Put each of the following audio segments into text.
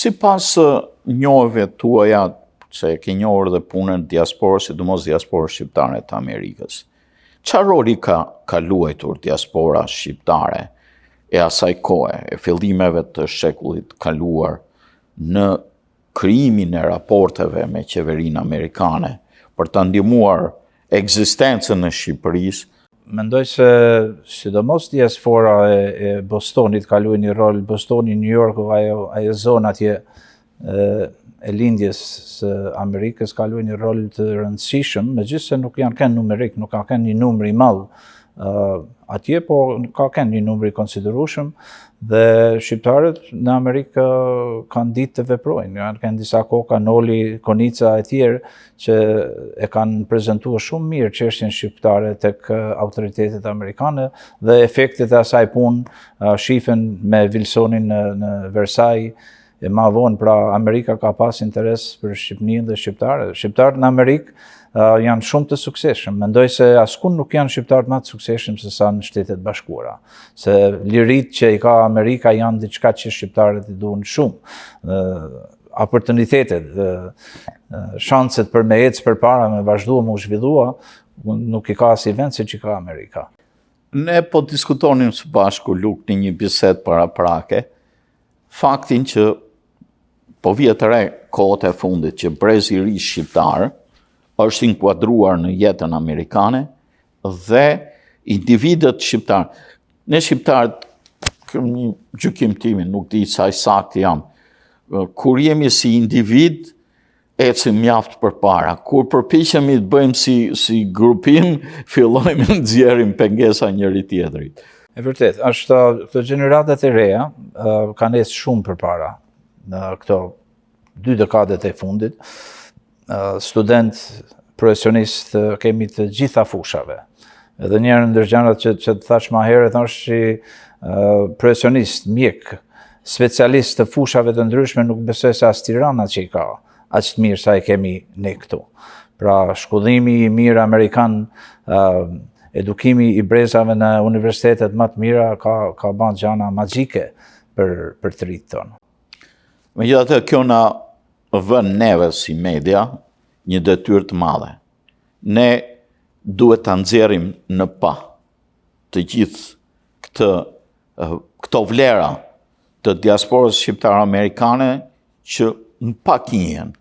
Sipas njohjeve tuaja, se ke njohur dhe punën diasporës, sidomos diasporës shqiptare të Amerikës, çfarë roli ka luajtur diaspora shqiptare e asaj kohe, e fillimeve të shekullit kaluar në krijimin e raporteve me qeverinë amerikane për ta ndihmuar ekzistencën e Shqipërisë? Mendoj se sidomos diaspora e Bostonit ka luajtur një rol, Bostoni, New York, ajo zonë atje e lindjes së Amerikës ka luajtur një rol të rëndësishëm, megjithëse nuk janë kënë numerik, nuk ka kënë një numër i madh atje, po ka kënë një numër i konsiderueshëm dhe shqiptarët në Amerikë kanë ditë të veprojnë. Kanë disa koka, Noli, Konica e tjerë që e kanë prezantuar shumë mirë çështjen shqiptare tek autoritetet amerikane dhe efektet e asaj punë shifen me Wilsonin në Versailles. E ma vonë, pra Amerika ka pas interes për Shqipërinë dhe shqiptarët. Shqiptarët në Amerikë janë shumë të suksesshëm. Mendoj se askund nuk janë shqiptarët më të suksesshëm se sa në Shtetet Bashkuara. Se liritë që i ka Amerika janë diçka që shqiptarët i duan shumë. Oportunitetet, shanset për me ecë përpara, me vazhduar me u zhvillua, nuk i ka as i vend se që ka Amerika. Ne po diskutonim së bashku, Luk, në një bisedë paraprake, faktin që po vjet re kohët e fundit që brezi i ri shqiptar është inkuadruar në jetën amerikane dhe individët shqiptar. Ne shqiptarët, një gjykim timin, nuk di sa i saktë jam, kur jemi si individ, ecim mjaft përpara. Kur përpiqemi të bëjmë si grupim, fillojmë të nxjerrim pengesa njëri tjetrit. E vërtet, këto gjeneratat e reja kanë ecë shumë përpara në këto 2 dekadet e fundit. Student, profesionist, kemi të gjitha fushave. Edhe njërë ndër gjërat që të thash më herët është që profesionist, mjek, specialist të fushave të ndryshme nuk besoj se as Tirana që i ka aq të mirë sa i kemi ne këtu. Pra shkollimi i mirë amerikan, edukimi i brezave në universitetet më të mira ka bën gjëra magjike për të rritë tonë. Megjithatë, kjo na vën neve si media një detyrë të madhe. Ne duhet ta nxjerrim në pa të gjithë këto vlera të diasporës shqiptare amerikane që në pak njihen.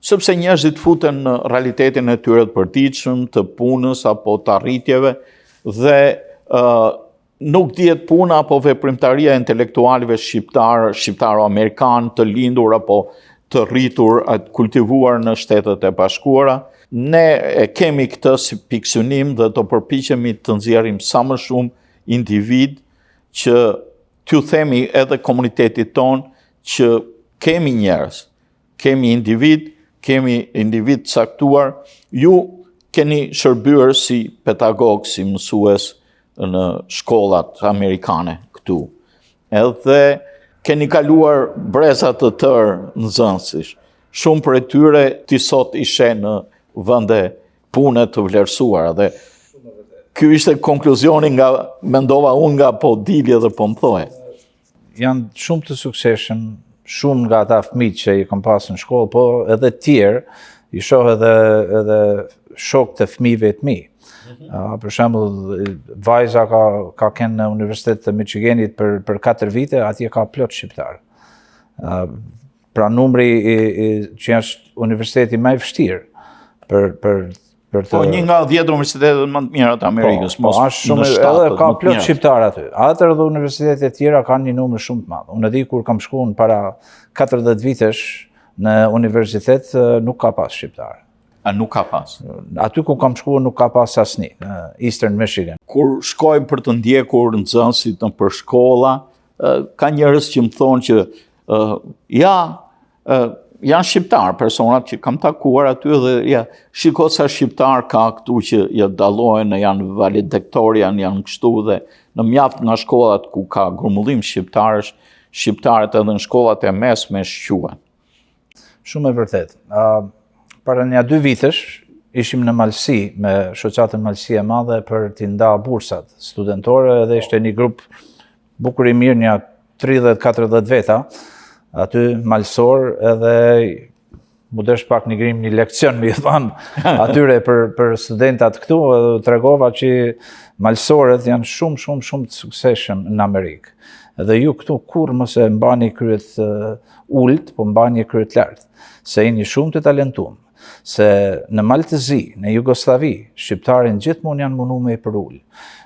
Sepse njerëzit futen në realitetin e tyre të përditshëm, të punës apo të arritjeve dhe nuk dihet puna apo veprimtaria e intelektualëve shqiptaro-amerikan të lindur apo të rritur, të kultivuar në Shtetet e Bashkuara. Ne e kemi këtë si pikësynim dhe të përpiqemi të nxjerrim sa më shumë individ që t'ju themi edhe komunitetit tonë që kemi njerëz, kemi individ caktuar, ju keni shërbyer si pedagog, si mësues në shkollat amerikane këtu. Edhe keni kaluar brezat të tërë nxënësish. Shumë për e tyre ti sot ishe në vende pune të vlerësuara dhe ky ishte konkluzioni nga mendova unë nga po dilje dhe po më thoje. Janë shumë të suksesshëm, shumë nga ata fëmijë që i kam pasur në shkollë, po edhe tjerë, i shoh edhe shok të fëmijëve të mi. Për shembull, vajza ka qenë në Universitetin e Michiganit për 4 vite, atje ka plot shqiptar. Pra numri që është universiteti më i vështirë për të... Po një nga 10 universitetet më të mira të Amerikës, mos në shtatet edhe ka plot shqiptar aty. Atër dhe universitetet e tjera kanë një numër shumë të madh. Unë di kur kam shkuar para 40 vitesh në universitet nuk ka pas shqiptar. A nuk ka pas? Aty ku kam shkuar nuk ka pas asnjë, në Eastern Michigan. Kur shkojmë për të ndjekur nxënësit në për shkolla, ka njerëz që më thonë që janë shqiptar, personat që kam takuar aty dhe shiko sa shqiptar ka këtu që dallohen, janë valediktorian, janë kështu dhe në mjaft nga shkollat ku ka grumbullim shqiptarësh, shqiptarët edhe në shkollat e mesme shquhen. Shumë e vërtet. Para një 2 vitesh ishim në Malsi me shoqatën Malsi e madhe për t'i nda bursat studentore dhe ishte një grup bukur i mirë, një 30-40 veta, aty malsor edhe mu desh pak një grim një lekcion mi thanë atyre për studentat këtu, edhe tregova që malsorët janë shumë të suksesshëm në Amerikë. Edhe ju këtu kur mos e mbani kryet ulët, po mbani kryet lartë, se jeni shumë të talentuar. Se në Maltëzi, në Jugoslavi, shqiptarin gjithmonë janë munu me i për ullë.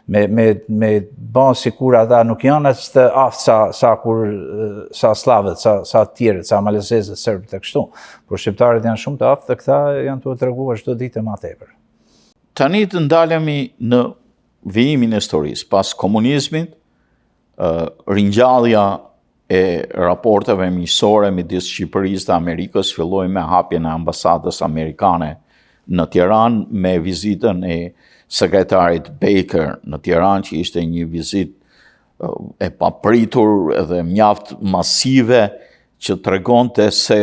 Me ban si kur ata nuk janë aq të aftë sa slavët, sa tjerët, sa malezezët, serbët e kështu. Por shqiptarët janë shumë të aftë dhe këta janë të treguar çdo ditë ma tepër. Tani të ndalemi në vijimin e historisë. Pas komunizmit, ringjallja e raporteve miqësore midis Shqipërisë dhe Amerikës filloi me hapjen e ambasadës amerikane në Tiranë, me vizitën e sekretarit Baker në Tiranë, që ishte një vizitë e papritur edhe mjaft masive, që tregonte se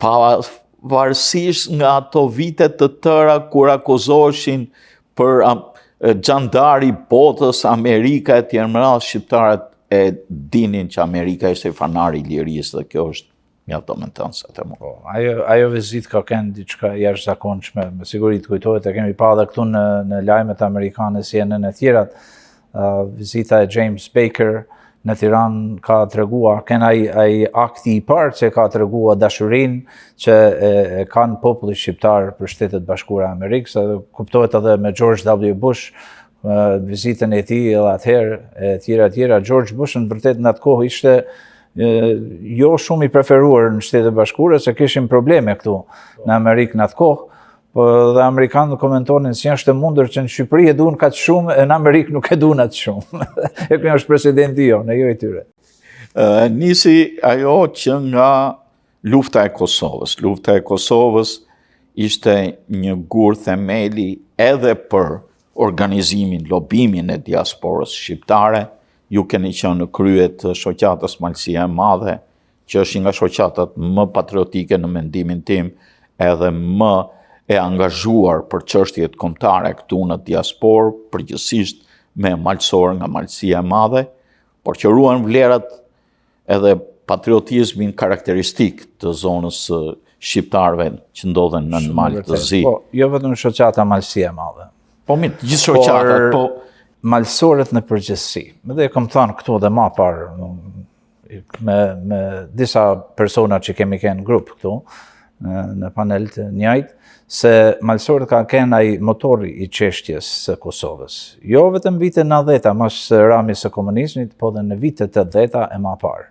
pavarësisht nga ato vitet të tëra kur akuzoheshin për xhandari botës, Amerika e tjerë më radh, shqiptarët e dinin që Amerika ishte fanari i lirisë dhe kjo është mjaftomentonse të mua. Ajo vizitë ka kënë diçka jashtëzakonshme, me siguri të kujtohet, e kemi pa edhe këtu në lajmet amerikane CNN e tjerat, vizita e James Baker në Tiranë ka treguar, kënë ai akti i parë që ka treguar dashurinë që e kanë populli shqiptar për Shtetet Bashkuara e Amerikës, edhe kuptohet edhe me George W. Bush, vizitën e tij edhe atëherë e tjera. George Bush në vërtet në atë kohë ishte jo shumë i preferuar në Shtetet Bashkuara, se kishin probleme këtu në Amerikë në atë kohë, po dhe amerikanët komentonin si është e mundur që në Shqipëri e duan kaq shumë, e në Amerikë nuk e duan atë shumë. E kjo është presidenti jonë, jo i tyre. Nisi ajo që nga lufta e Kosovës. Lufta e Kosovës ishte një gur themeli edhe për organizimin, lobimin e diasporës shqiptare. Ju keni qenë në krye të shoqatës Malësia e Madhe, që është nga shoqatat më patriotike në mendimin tim, edhe më e angazhuar për çështjet kombëtare këtu në diasporë, përgjithsisht me malësor nga Malësia e Madhe, por që ruan vlerat edhe patriotizmin karakteristik të zonës shqiptarëve që ndodhen në Maltëzi. Po, jo vetëm shoqata Malësia e Madhe. Po mirë, gjithë shoqatat, po malësorët në përgjithësi. Dhe e kam thënë këtu dhe ma parë, me disa persona që kemi kënë grup këtu, në panel të njëjtë, se malësorët ka kënë ai motori i çështjes së Kosovës. Jo vetëm vitet 90-ta, mas ramjes së komunizmit, po dhe në vitet 80-ta e ma parë.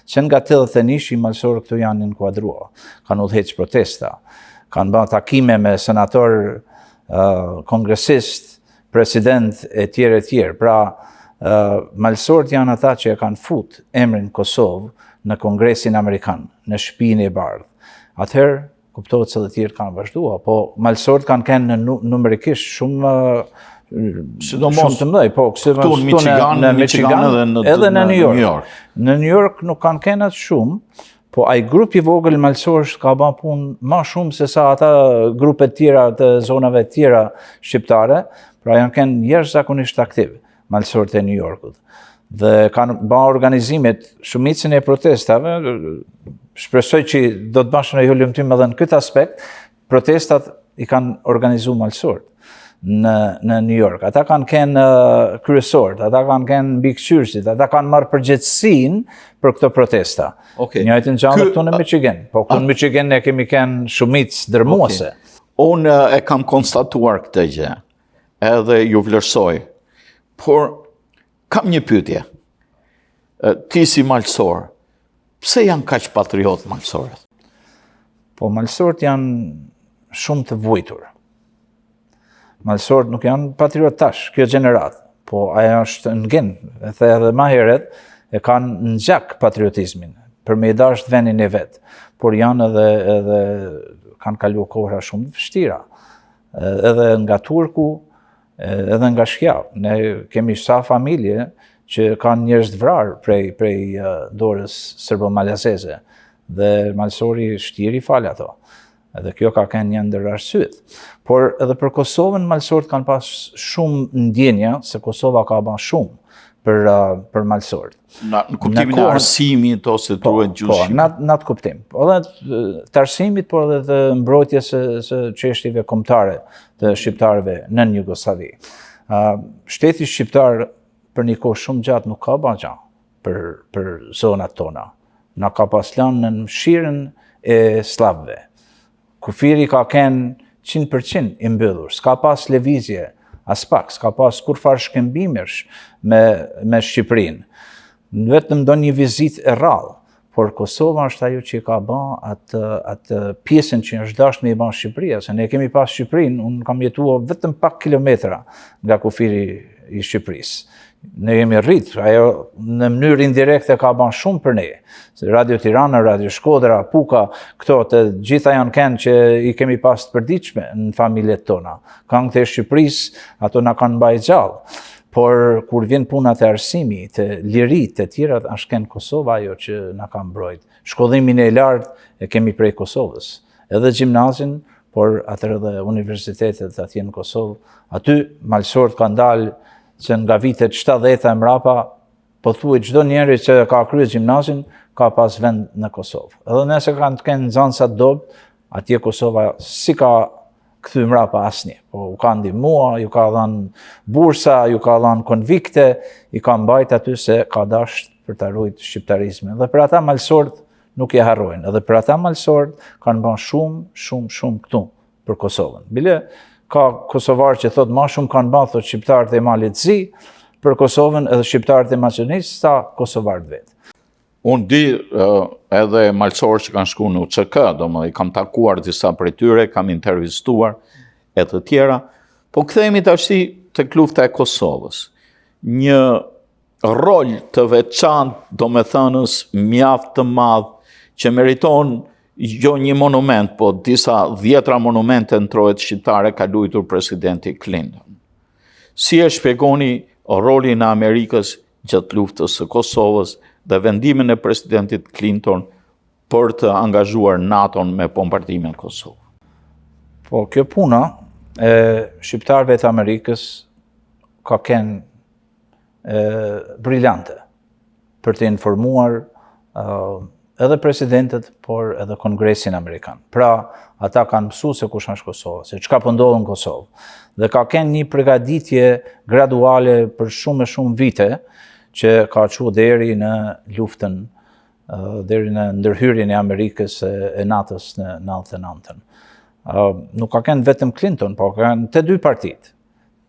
Që nga 81 malësorët këtu janë inkuadruar, kanë udhëheq protesta, kanë bërë takime me senator, kongresist, president e tjerë. Pra, malësorët janë ata që e kanë fut emrin Kosovë në Kongresin Amerikan, në shtëpinë e bardhë. Atëherë, kuptohet se dhe tjerë kanë vazhduar, po malësorët kanë kënë numerikisht shumë të mëdhej, po këtu në Michigan edhe në New York. Në New York nuk kanë kënë atë shumë, po ai grupi vogël malësorësh ka bën punë më shumë se sa ata grupet tjera të zonave tjera shqiptare, pra janë kënë jashtëzakonisht aktiv malësorët e New Yorkut. Dhe kanë bën organizimet, shumicën e protestave, shpresoj që do të bashkë në hulumtim edhe në këtë aspekt, protestat i kanë organizuar malësorët në New York. Ata kanë kënë kryesorët, ata kanë kënë mbikëqyrësit, ata kanë marrë përgjegjësinë për këto protesta. Njëjtën gjallë këtu në Michigan, po këtu në Michigan ne kemi kënë shumicë dërmuese. Unë e kam konstatuar këtë gjë, edhe ju vlerësoj, por kam një pyetje. Ti si malësor, pse janë kaq patriot malësorët? Po malësorët janë shumë të vujtur. Malësorët nuk janë patriot tash, kjo gjeneratë, po aja është në gjenë, e the edhe ma heret, e kanë në gjak patriotizmin, për me i dashtë venin e vetë, por janë edhe kanë kalu kohra shumë të vështira, edhe nga Turku, edhe nga Shkjavë. Ne kemi sa familje që kanë njerëz të vrarë prej dorës serbo-malezeze, dhe malësori shtiri falë ato. Edhe kjo ka kënë një ndër arsyet. Por edhe për Kosovën, malësorët kanë pas shumë ndjenja se Kosova ka bën shumë për malsort. Në kuptimin e arsimit ose thuhet gjyqësimit. Në atë kuptim. Edhe të arsimit, por edhe të mbrojtjes së çështjeve kombëtare të shqiptarëve në Jugosllavi. Shteti shqiptar për një kohë shumë gjatë nuk ka bërë gjë për zonat tona. Na ka pas lënë në mshirën e slavëve. Kufiri ka kenë 100% i mbyllur, s'ka pas lëvizje as pak, s'ka pas kur farë shkëmbimesh me Shqipërinë. Vetëm do një vizitë e rrallë, por Kosova është ajo që ka bën atë pjesën që është dashur me i bën Shqipëria, se ne kemi pas Shqipërinë, unë kam jetuar vetëm pak kilometra nga kufiri i Shqipërisë. Ne jemi rritë, ajo në mënyrë indirekte ka bën shumë për ne. Radio Tirana, Radio Shkodra, Puka, këto të gjitha janë kënë që i kemi pas të përditshme në familjet tona. Këngët e Shqipërisë, ato na kanë mbajtur gjallë. Por kur vjen puna të arsimit, të lirit, të tjera, është kënë Kosova ajo që na ka mbrojt. Shkollimin e lartë e kemi prej Kosovës. Edhe gjimnazin, por atër edhe universitetet atje në Kosovë. Aty malsort ka ndalë që nga vitet 70 e mrapa, po thuaj çdo njeri që ka kryer gjimnazin, ka pas vend në Kosovë. Edhe nëse kanë të kenë nxënësa të dobët, atje Kosova si ka kthy mrapa asnjë. Po u ka ndihmuar, ju ka dhënë bursa, ju ka dhënë konvikte, i ka mbajt aty se ka dashur për ta ruajtur shqiptarizmin. Dhe për ata malsort nuk e harrojnë. Edhe për ata malsort kanë bën shumë këtu për Kosovën. Bile ka kosovarë që thotë ma shumë kanë bën thotë shqiptarët e Malit Zi për Kosovën edhe shqiptarët e Maqedonisë sa kosovarët vetë. Unë di edhe malsorë që kanë shku në UÇK, domethënë i kam takuar disa prej tyre, kam intervistuar e të tjera, po kthehemi tash tek lufta e Kosovës. Një rol të veçantë, domethënës mjaft të madh që meriton jo një monument, po disa 10 monumente në trojet shqiptare ka luajtur presidenti Clinton. Si e shpjegoni rolin e Amerikës gjatë luftës së Kosovës dhe vendimin e presidentit Clinton për të angazhuar NATO-n me bombardimin në Kosovë? Po, kjo puna e shqiptarëve të Amerikës ka qenë brillante për të informuar edhe presidentet, por edhe Kongresin Amerikan. Pra, ata kanë mësu se kush është Kosova, se çka po ndodh në Kosovë. Dhe ka qenë një përgatitje graduale për shumë vite, që ka qu deri në luftën, deri në ndërhyrjen e Amerikës e NATO-s në 99-ën. Nuk ka qenë vetëm Clinton, po ka qenë të dy partitë.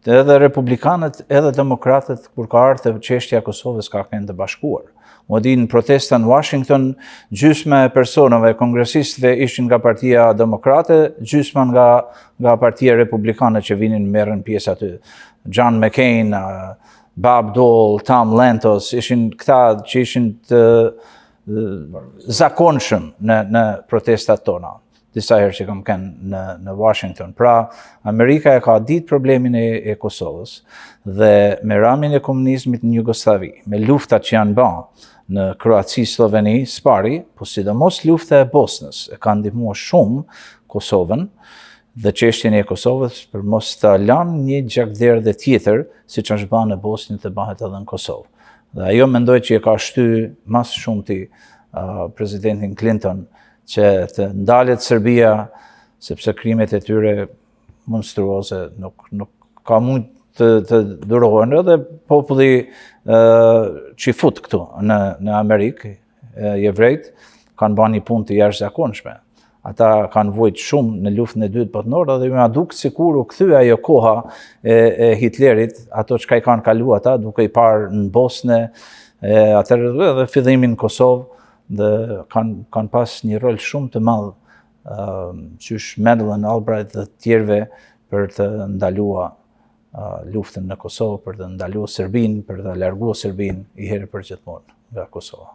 Edhe republikanët, edhe demokratët, kur ka ardhur çështja e Kosovës, ka qenë të bashkuar. Më di në protesta në Washington, gjysma e personave, kongresistëve ishin nga partia demokrate, gjysma nga partia republikane që vinin merren pjesë aty. John McCain, Bob Dole, Tom Lantos, ishin këta që ishin të zakonshëm në protestat tona. Disa herë që kam qenë në Washington. Pra, Amerika e ka ditë problemin e Kosovës dhe me ramin e komunizmit në Jugosllavi, me luftat që janë bërë në Kroaci, Sloveni, Spari, po sidomos lufta e Bosnës e ka ndihmuar shumë Kosovën dhe çështjen e Kosovës për mos të lanë një gjakderdhje tjetër, siç është bërë në Bosnjë të bëhet edhe në Kosovë. Dhe ajo mendoj që e ka shtyr mas shumti presidentin Clinton që të ndalet Serbia, sepse krimet e tyre monstruoze nuk ka mund të durohen, edhe populli që fut këtu në Amerikë, jevrejt, kanë bërë një punë të jashtëzakonshme. Ata kanë vujt shumë në luftën e dytë botërore dhe më duk sikur u kthye ajo koha e Hitlerit, ato çka i kanë kaluar ata, duke i parë në Bosnë, atëherë edhe fillimin në Kosovë, dhe kanë pas një rol shumë të madh qysh Madeleine Albright dhe të tjerëve për të ndaluar luftën në Kosovë, për të ndaluar Serbinë, për të larguar Serbinë i herë për gjithmonë nga Kosova.